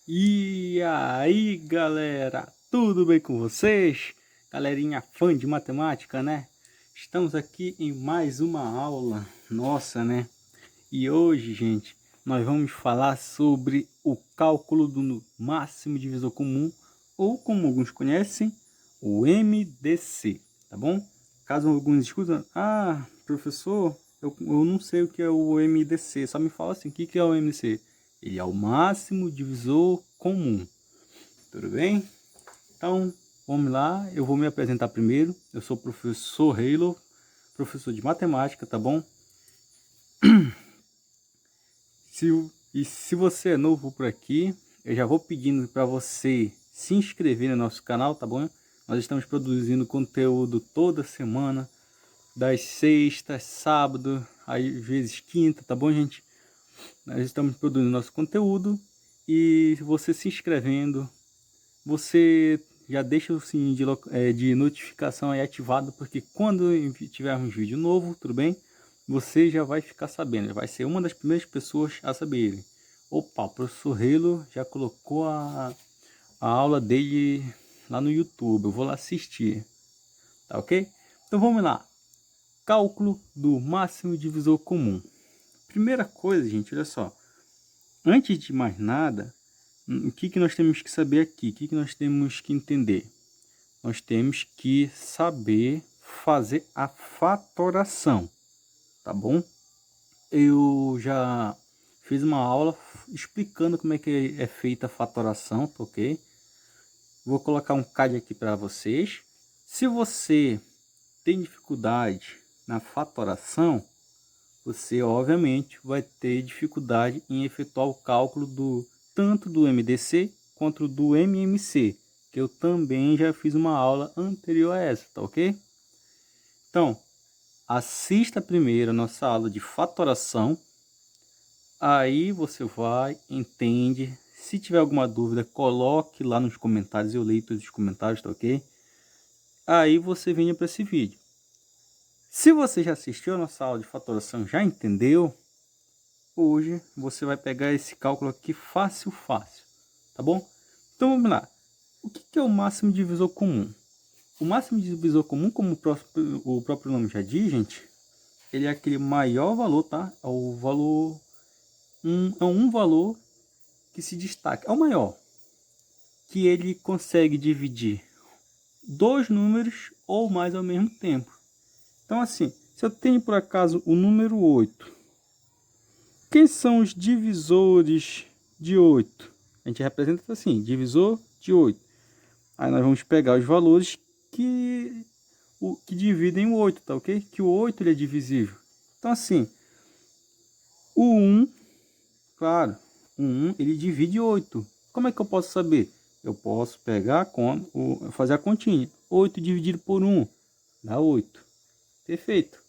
E aí, galera, tudo bem com vocês? Galerinha fã de matemática, né? Estamos aqui em mais uma aula nossa, né? E hoje, gente, nós vamos falar sobre o cálculo do máximo divisor comum, ou como alguns conhecem, o MDC, tá bom? Caso alguns escutam, professor, eu não sei o que é o MDC, só me fala assim, o que é o MDC? Ele é o máximo divisor comum, tudo bem? Então, vamos lá, eu vou me apresentar primeiro. Eu sou o professor Halo, professor de matemática, tá bom? Se você é novo por aqui, eu já vou pedindo para você se inscrever no nosso canal, tá bom? Nós estamos produzindo conteúdo toda semana, das sextas, sábado, às vezes quinta, tá bom, gente? Nós estamos produzindo nosso conteúdo e você se inscrevendo, você já deixa o sininho de notificação aí ativado, porque quando tivermos vídeo novo, tudo bem? Você já vai ficar sabendo, vai ser uma das primeiras pessoas a saberem. Opa, o professor Halo já colocou a aula dele lá no YouTube, eu vou lá assistir, tá ok? Então vamos lá, cálculo do máximo divisor comum. Primeira coisa, gente, olha só, antes de mais nada, o que nós temos que saber aqui? O que nós temos que entender? Nós temos que saber fazer a fatoração, tá bom? Eu já fiz uma aula explicando como é que é feita a fatoração, tá ok? Vou colocar um card aqui para vocês. Se você tem dificuldade na fatoração, você obviamente vai ter dificuldade em efetuar o cálculo tanto do MDC quanto do MMC, que eu também já fiz uma aula anterior a essa, tá ok? Então, assista primeiro a nossa aula de fatoração, aí você vai, entende. Se tiver alguma dúvida, coloque lá nos comentários, eu leio todos os comentários, tá ok? Aí você venha para esse vídeo. Se você já assistiu a nossa aula de fatoração, já entendeu, hoje você vai pegar esse cálculo aqui fácil, tá bom? Então vamos lá. O que é o máximo divisor comum? O máximo divisor comum, como o próprio nome já diz, gente, ele é aquele maior valor, tá? É o valor, é um valor que se destaca, é o maior, que ele consegue dividir dois números ou mais ao mesmo tempo. Então assim, se eu tenho por acaso o número 8, quem são os divisores de 8? A gente representa assim, divisor de 8. Aí nós vamos pegar os valores que dividem o 8, tá ok? Que o 8 ele é divisível. Então assim, o 1, claro, o 1 ele divide 8. Como é que eu posso saber? Eu posso pegar, fazer a continha. 8 dividido por 1 dá 8. Perfeito.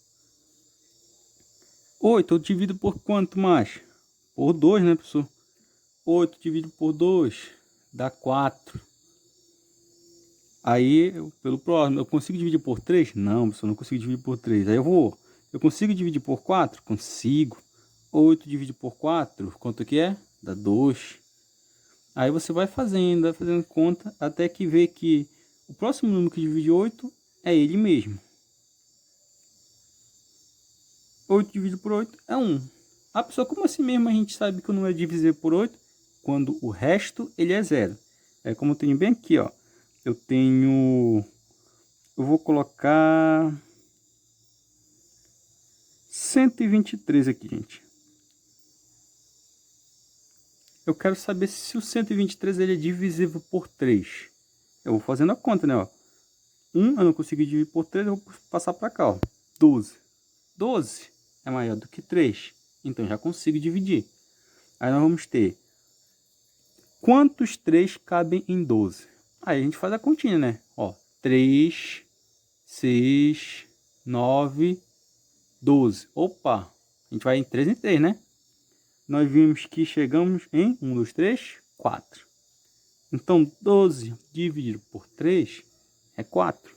8 eu divido por quanto mais? Por 2, né, professor? 8 dividido por 2 dá 4. Aí, pelo próximo, eu consigo dividir por 3? Não, professor, não consigo dividir por 3. Aí eu consigo dividir por 4? Consigo. 8 dividido por 4, quanto que é? Dá 2. Aí você vai fazendo conta, até que vê que o próximo número que divide 8 é ele mesmo. 8 dividido por 8 é 1. A pessoa, como assim mesmo a gente sabe que o número é divisível por 8? Quando o resto ele é 0. É como eu tenho bem aqui, ó. Eu vou colocar 123 aqui, gente. Eu quero saber se o 123 ele é divisível por 3. Eu vou fazendo a conta, né? Ó. 1 eu não consegui dividir por 3, eu vou passar para cá. Ó. 12. 12 é maior do que 3. Então já consigo dividir. Aí nós vamos ter quantos 3 cabem em 12? Aí a gente faz a continha, né? Ó, 3, 6, 9, 12. Opa! A gente vai em 3 em 3, né? Nós vimos que chegamos em 1, 2, 3, 4. Então, 12 dividido por 3 é 4.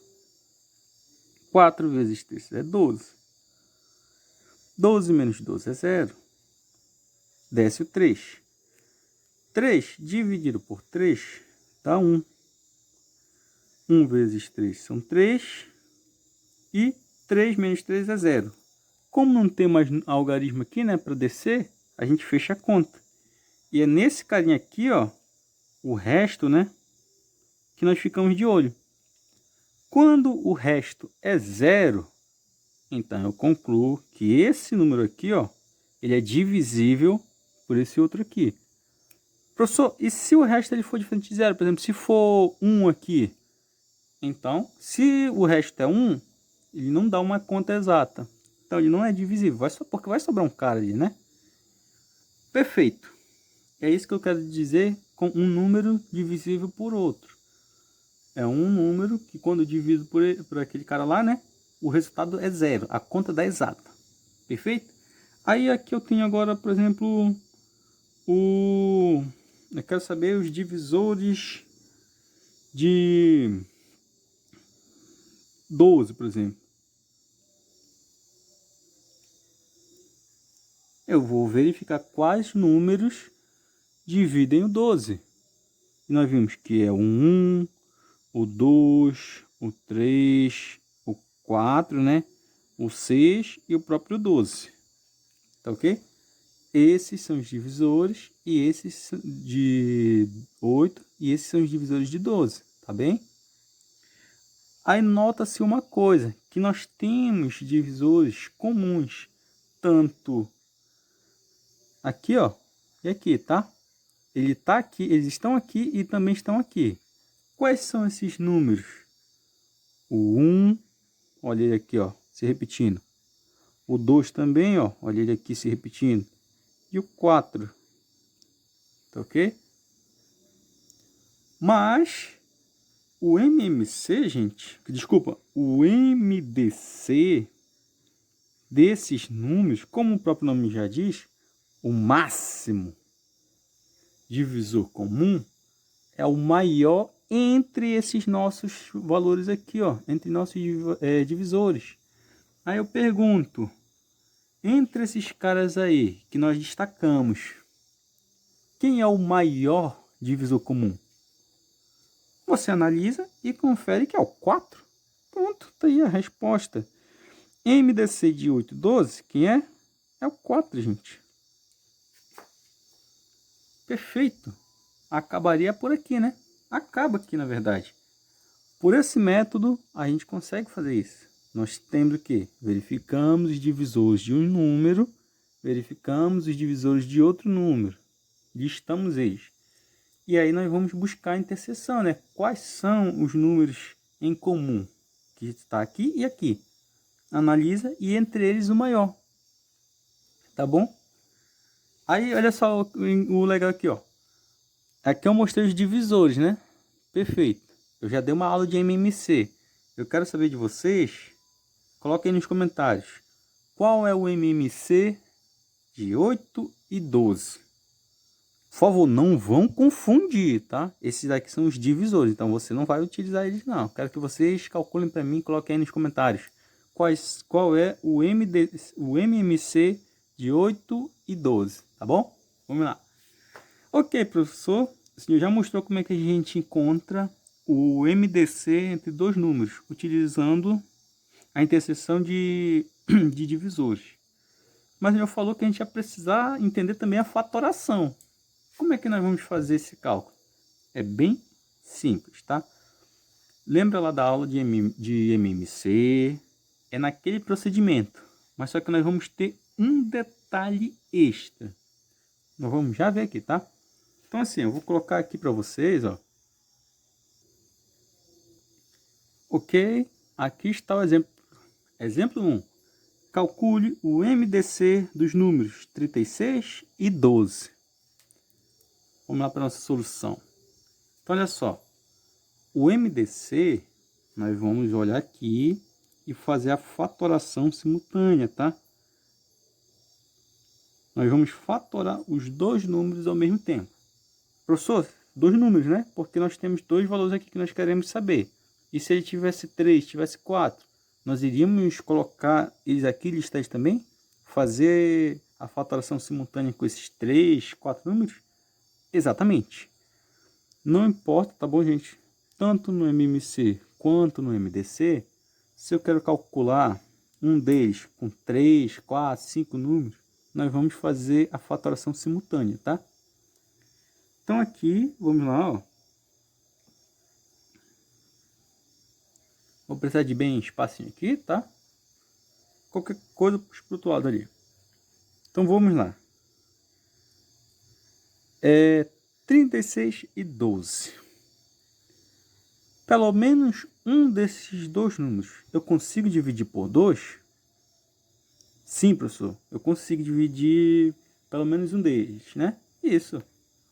4 vezes 3 é 12. 12 menos 12 é 0. Desce o 3. 3 dividido por 3 dá 1. 1 vezes 3 são 3. E 3 menos 3 é 0. Como não tem mais algarismo aqui, né, para descer, a gente fecha a conta. E é nesse carinha aqui, ó, o resto, né, que nós ficamos de olho. Quando o resto é 0, então eu concluo que esse número aqui, ó, ele é divisível por esse outro aqui. Professor, e se o resto ele for diferente de 0? Por exemplo, se for 1 aqui, então, se o resto é 1, ele não dá uma conta exata. Então, ele não é divisível, porque vai sobrar um cara ali, né? Perfeito. É isso que eu quero dizer com um número divisível por outro. É um número que, quando divido por aquele cara lá, né? O resultado é 0. A conta dá exata. Perfeito? Aí, aqui eu tenho agora, por exemplo, eu quero saber os divisores de 12, por exemplo. Eu vou verificar quais números dividem o 12. E nós vimos que é o 1, o 2, o 3, o 4, né? O 6 e o próprio 12. Tá ok? Esses são os divisores e esses de 8 e esses são os divisores de 12, tá bem? Aí nota-se uma coisa, que nós temos divisores comuns, tanto aqui, ó, e aqui, tá? Ele tá aqui, eles estão aqui e também estão aqui. Quais são esses números? O 1, olha ele aqui, ó, se repetindo. O 2 também, ó, olha ele aqui se repetindo. E o 4. Tá ok? Mas o MMC, gente, desculpa, o MDC desses números, como o próprio nome já diz, o máximo divisor comum é o maior entre esses nossos valores aqui, ó, entre nossos divisores. Aí eu pergunto, entre esses caras aí que nós destacamos, quem é o maior divisor comum? Você analisa e confere que é o 4. Pronto, tá aí a resposta. MDC de 8, 12, quem é? É o 4, gente. Perfeito. Acabaria por aqui, né? Acaba aqui, na verdade. Por esse método, a gente consegue fazer isso. Nós temos o quê? Verificamos os divisores de um número, verificamos os divisores de outro número, listamos eles. E aí nós vamos buscar a interseção, né? Quais são os números em comum que está aqui e aqui. Analisa e entre eles o maior. Tá bom? Aí, olha só o legal aqui, ó. Aqui eu mostrei os divisores, né? Perfeito. Eu já dei uma aula de MMC. Eu quero saber de vocês. Coloquem aí nos comentários. Qual é o MMC de 8 e 12? Por favor, não vão confundir, tá? Esses daqui são os divisores, então você não vai utilizar eles não. Quero que vocês calculem para mim e coloquem aí nos comentários. Qual é o MMC de 8 e 12, tá bom? Vamos lá. Ok, professor, o senhor já mostrou como é que a gente encontra o MDC entre dois números, utilizando a interseção de divisores. Mas ele falou que a gente ia precisar entender também a fatoração. Como é que nós vamos fazer esse cálculo? É bem simples, tá? Lembra lá da aula de MMC? É naquele procedimento. Mas só que nós vamos ter um detalhe extra. Nós vamos já ver aqui, tá? Então assim, eu vou colocar aqui para vocês, ó. Ok, aqui está o exemplo. Exemplo 1. Calcule o MDC dos números 36 e 12. Vamos lá para a nossa solução. Então, olha só. O MDC, nós vamos olhar aqui e fazer a fatoração simultânea, tá? Nós vamos fatorar os dois números ao mesmo tempo. Professor, dois números, né? Porque nós temos dois valores aqui que nós queremos saber. E se ele tivesse 3, tivesse 4, nós iríamos colocar eles aqui, listar eles também? Fazer a fatoração simultânea com esses 3, 4 números? Exatamente. Não importa, tá bom, gente? Tanto no MMC quanto no MDC, se eu quero calcular um deles com 3, 4, 5 números, nós vamos fazer a fatoração simultânea, tá? Então aqui, vamos lá, ó. Vou precisar de bem espacinho aqui, tá? Qualquer coisa puxa pro outro lado ali. Então vamos lá. 36 e 12. Pelo menos um desses dois números eu consigo dividir por 2? Sim, professor. Eu consigo dividir pelo menos um deles, né? Isso.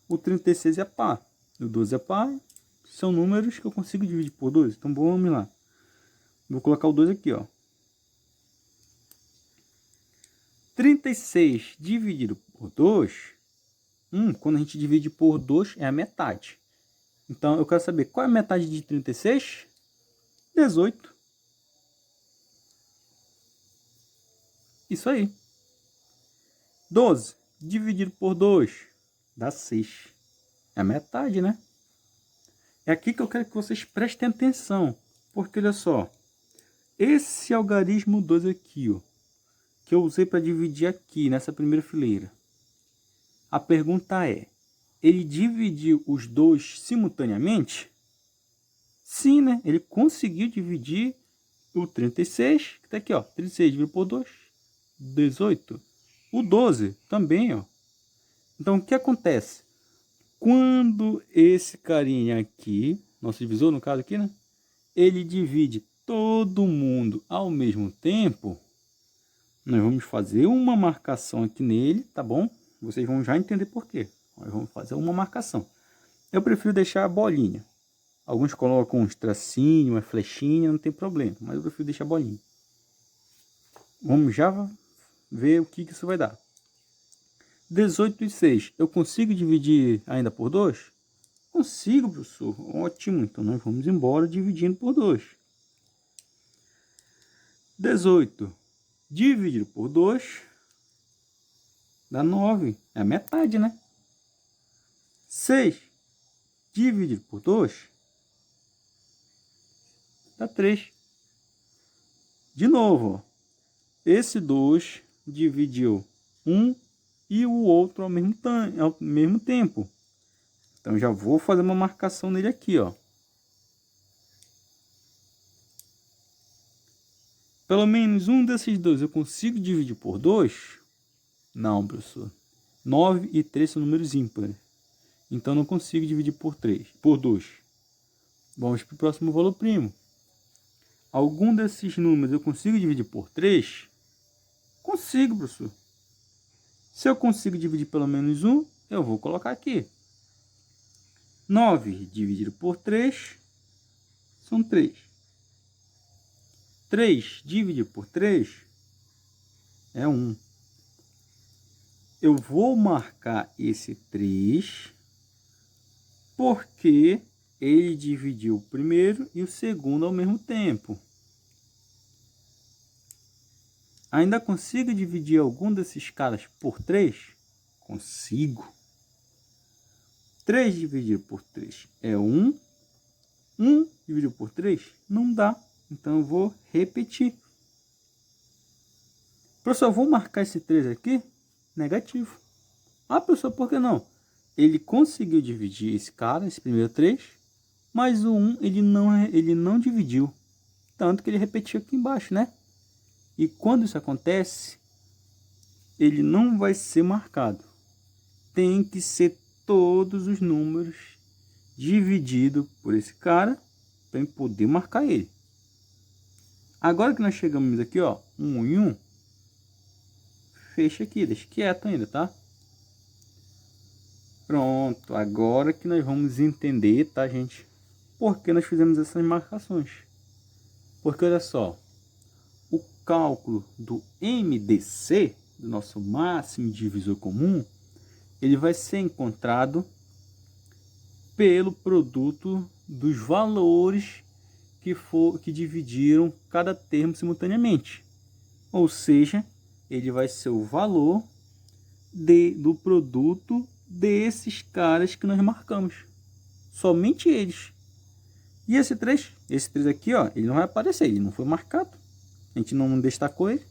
O 36 é par. O 12 é par. São números que eu consigo dividir por 2. Então vamos lá. Vou colocar o 2 aqui, ó. 36 dividido por 2. Quando a gente divide por 2 é a metade. Então eu quero saber qual é a metade de 36? 18. Isso aí. 12 dividido por 2 dá 6. É a metade, né? É aqui que eu quero que vocês prestem atenção. Porque olha só. Esse algarismo 2 aqui, ó, que eu usei para dividir aqui nessa primeira fileira. A pergunta é, ele dividiu os dois simultaneamente? Sim, né? Ele conseguiu dividir o 36, que está aqui, ó. 36 dividido por 2, 18. O 12 também, ó. Então, o que acontece? Quando esse carinha aqui, nosso divisor no caso aqui, né? Ele divide todo mundo ao mesmo tempo, nós vamos fazer uma marcação aqui nele, tá bom? Vocês vão já entender por quê. Nós vamos fazer uma marcação. Eu prefiro deixar a bolinha. Alguns colocam uns tracinhos, uma flechinha, não tem problema. Mas eu prefiro deixar a bolinha. Vamos já ver o que isso vai dar. 18 e 6. Eu consigo dividir ainda por 2? Consigo, professor. Ótimo. Então nós vamos embora dividindo por 2. 18 dividido por 2 dá 9. É a metade, né? 6 dividido por 2 dá 3. De novo, ó. Esse 2 dividiu um e o outro ao mesmo tempo. Então já vou fazer uma marcação nele aqui, ó. Pelo menos um desses dois eu consigo dividir por 2? Não, professor. 9 e 3 são números ímpares. Então não consigo dividir por 2. Vamos para o próximo valor primo. Algum desses números eu consigo dividir por 3? Consigo, professor. Se eu consigo dividir pelo menos um, eu vou colocar aqui. 9 dividido por 3 são 3. 3 dividido por 3 é 1. Eu vou marcar esse 3 porque ele dividiu o primeiro e o segundo ao mesmo tempo. Ainda consigo dividir algum desses caras por 3? Consigo. 3 dividido por 3 é 1. 1 dividido por 3 não dá. Então eu vou repetir. Professor, eu vou marcar esse 3 aqui? Negativo. Ah, professor, por que não? Ele conseguiu dividir esse cara, esse primeiro 3, mas o 1 ele não dividiu. Tanto que ele repetiu aqui embaixo, né? E quando isso acontece, ele não vai ser marcado. Tem que ser todos os números divididos por esse cara para eu poder marcar ele. Agora que nós chegamos aqui, ó, 1 em 1, fecha aqui, deixa quieto ainda, tá? Pronto, agora que nós vamos entender, tá, gente? Por que nós fizemos essas marcações. Porque, olha só, o cálculo do MDC, do nosso máximo divisor comum, ele vai ser encontrado pelo produto dos valores que dividiram cada termo simultaneamente. Ou seja, ele vai ser o valor do produto desses caras que nós marcamos. Somente eles. E esse 3 aqui, ó, ele não vai aparecer, ele não foi marcado. A gente não destacou ele.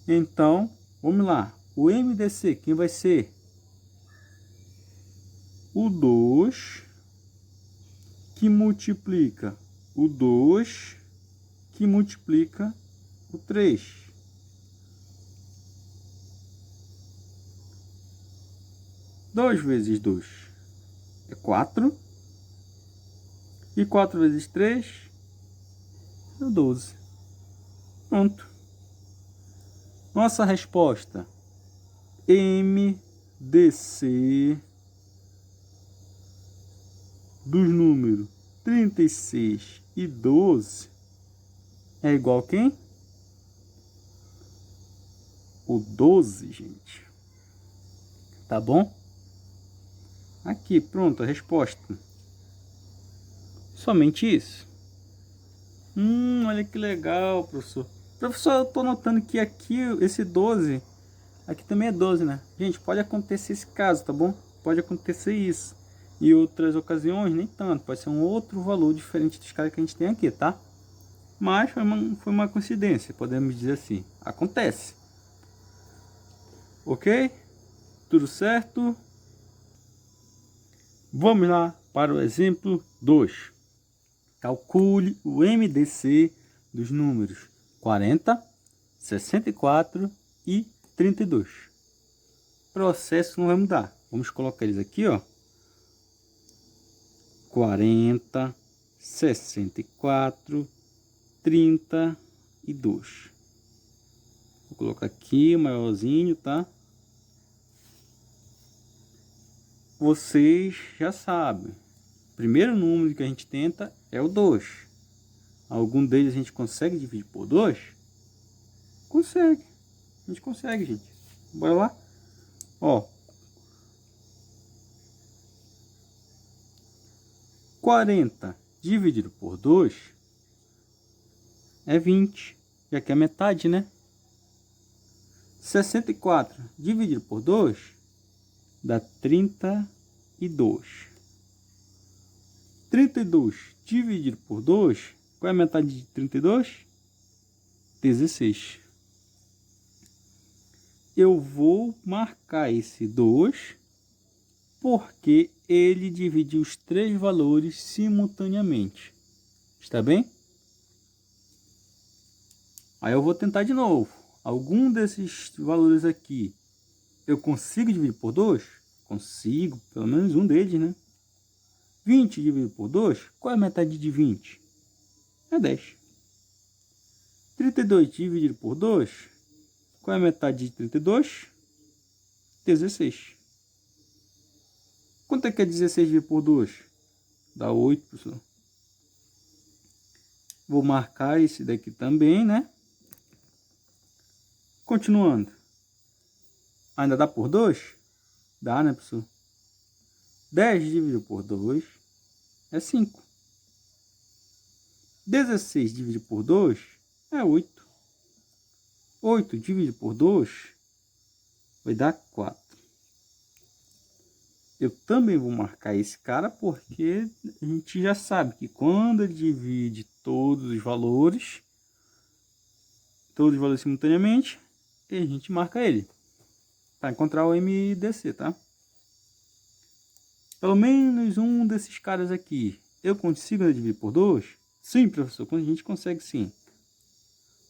Então, vamos lá. O MDC, quem vai ser? O 2 que multiplica o 2 que multiplica o 3. Dois vezes 2 é 4. E 4 vezes 3 é 12. Pronto. Nossa resposta: MDC dos números 36 e 12 é igual a quem? O 12, gente. Tá bom? Aqui, pronto, a resposta. Somente isso. Olha que legal, professor. Professor, eu tô notando que aqui, esse 12, aqui também é 12, né? Gente, pode acontecer esse caso, tá bom? Pode acontecer isso. E outras ocasiões, nem tanto. Pode ser um outro valor diferente dos caras que a gente tem aqui, tá? Mas foi uma coincidência, podemos dizer assim. Acontece. Ok? Tudo certo? Vamos lá para o exemplo 2. Calcule o MDC dos números 40, 64 e 32. O processo não vai mudar. Vamos colocar eles aqui, ó. 40, 64, 32. Vou colocar aqui o maiorzinho, tá? Vocês já sabem. O primeiro número que a gente tenta é o 2. Algum deles a gente consegue dividir por 2? Consegue. A gente consegue, gente. Bora lá. Ó. 40 dividido por 2 é 20. Já que é metade, né? 64 dividido por 2 dá 32. 32 dividido por 2, qual é a metade de 32? 16. Eu vou marcar esse 2 porque ele divide os três valores simultaneamente. Está bem? Aí eu vou tentar de novo. Algum desses valores aqui eu consigo dividir por 2? Consigo, pelo menos um deles, né? 20 dividido por 2, qual é a metade de 20? É 10. 32 dividido por 2, qual é a metade de 32? 16. Quanto é que é 16 dividido por 2? Dá 8, pessoal. Vou marcar esse daqui também, né? Continuando. Ainda dá por 2? Dá, né, pessoal? 10 dividido por 2 é 5. 16 dividido por 2 é 8. 8 dividido por 2 vai dar 4. Eu também vou marcar esse cara porque a gente já sabe que quando ele divide todos os valores simultaneamente, a gente marca ele para encontrar o MDC, tá? Pelo menos um desses caras aqui eu consigo dividir por 2? Sim, professor, a gente consegue sim.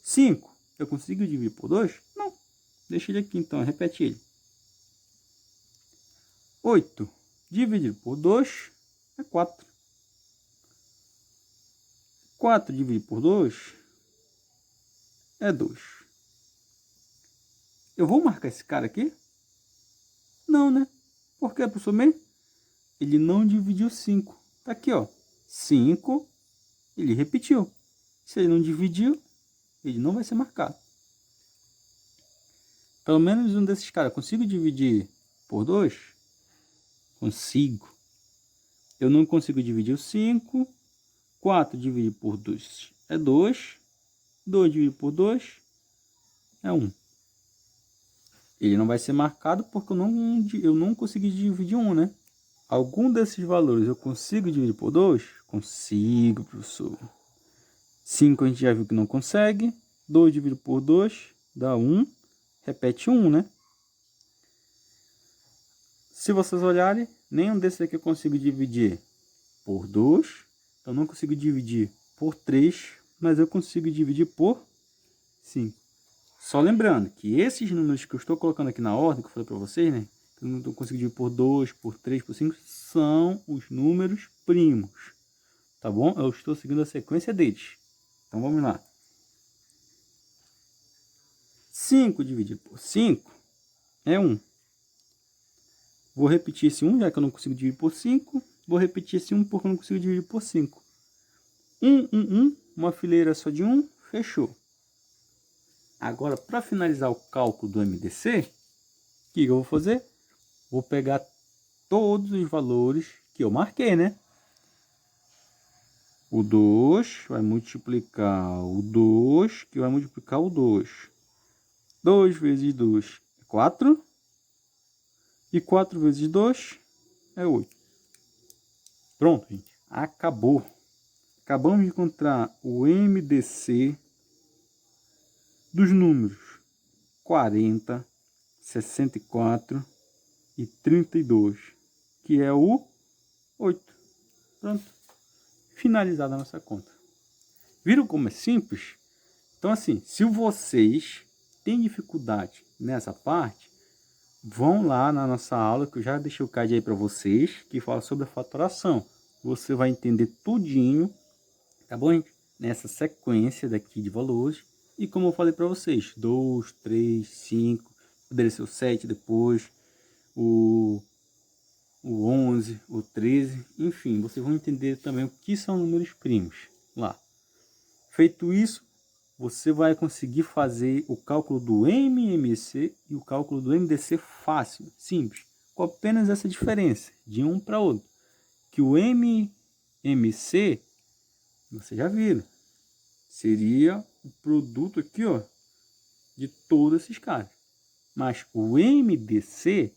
5, eu consigo dividir por 2? Não. Deixa ele aqui então, repete ele. 8 dividido por 2 é 4. 4 dividido por 2 é 2. Eu vou marcar esse cara aqui? Não, né? Por que, professor Meio? Ele não dividiu 5. Tá aqui, ó. 5, ele repetiu. Se ele não dividiu, ele não vai ser marcado. Pelo menos um desses caras, consigo dividir por 2? Consigo. Eu não consigo dividir o 5. 4 dividido por 2 é 2. 2 dividido por 2 é 1. ele não vai ser marcado porque eu não consegui dividir 1, né? Algum desses valores eu consigo dividir por 2? Consigo, professor. 5 a gente já viu que não consegue. 2 dividido por 2 dá 1. Repete 1, né? Se vocês olharem, nenhum desses aqui eu consigo dividir por 2. Eu não consigo dividir por 3, mas eu consigo dividir por 5. Só lembrando que esses números que eu estou colocando aqui na ordem, que eu falei para vocês, né? Que eu não consigo dividir por 2, por 3, por 5, são os números primos. Tá bom? Eu estou seguindo a sequência deles. Então vamos lá. 5 dividido por 5 é 1. Vou repetir esse 1, já que eu não consigo dividir por 5. Vou repetir esse 1 porque eu não consigo dividir por 5. 1, 1, 1. Uma fileira só de 1. Fechou. Agora, para finalizar o cálculo do MDC, o que eu vou fazer? Vou pegar todos os valores que eu marquei, né? O 2 vai multiplicar o 2, que vai multiplicar o 2. 2 vezes 2 é 4. E 4 vezes 2 é 8. Pronto, gente. Acabou. Acabamos de encontrar o MDC dos números 40, 64 e 32, que é o 8. Pronto. Finalizada a nossa conta. Viram como é simples? Então, assim, se vocês têm dificuldade nessa parte, vão lá na nossa aula, que eu já deixei o card aí para vocês, que fala sobre a fatoração. Você vai entender tudinho, tá bom, gente? Nessa sequência daqui de valores. E como eu falei para vocês, 2, 3, 5, poderia ser o 7 depois, o 11, o 13, enfim, vocês vão entender também o que são números primos lá. Feito isso, você vai conseguir fazer o cálculo do MMC e o cálculo do MDC fácil, simples, com apenas essa diferença de um para outro, que o MMC, você já viram, seria o produto aqui, ó, de todos esses caras, mas o MDC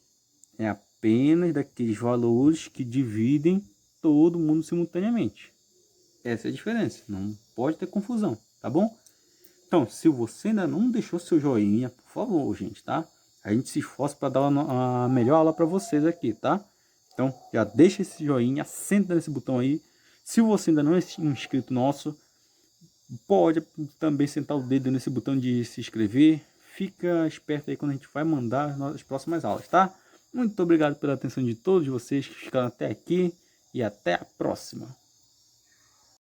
é apenas daqueles valores que dividem todo mundo simultaneamente. Essa é a diferença, não pode ter confusão, tá bom? Então, se você ainda não deixou seu joinha, por favor, gente, tá? A gente se esforça para dar a melhor aula para vocês aqui, tá? Então, já deixa esse joinha, senta nesse botão aí. Se você ainda não é inscrito nosso, pode também sentar o dedo nesse botão de se inscrever. Fica esperto aí quando a gente vai mandar as próximas aulas, tá? Muito obrigado pela atenção de todos vocês que ficaram até aqui e até a próxima.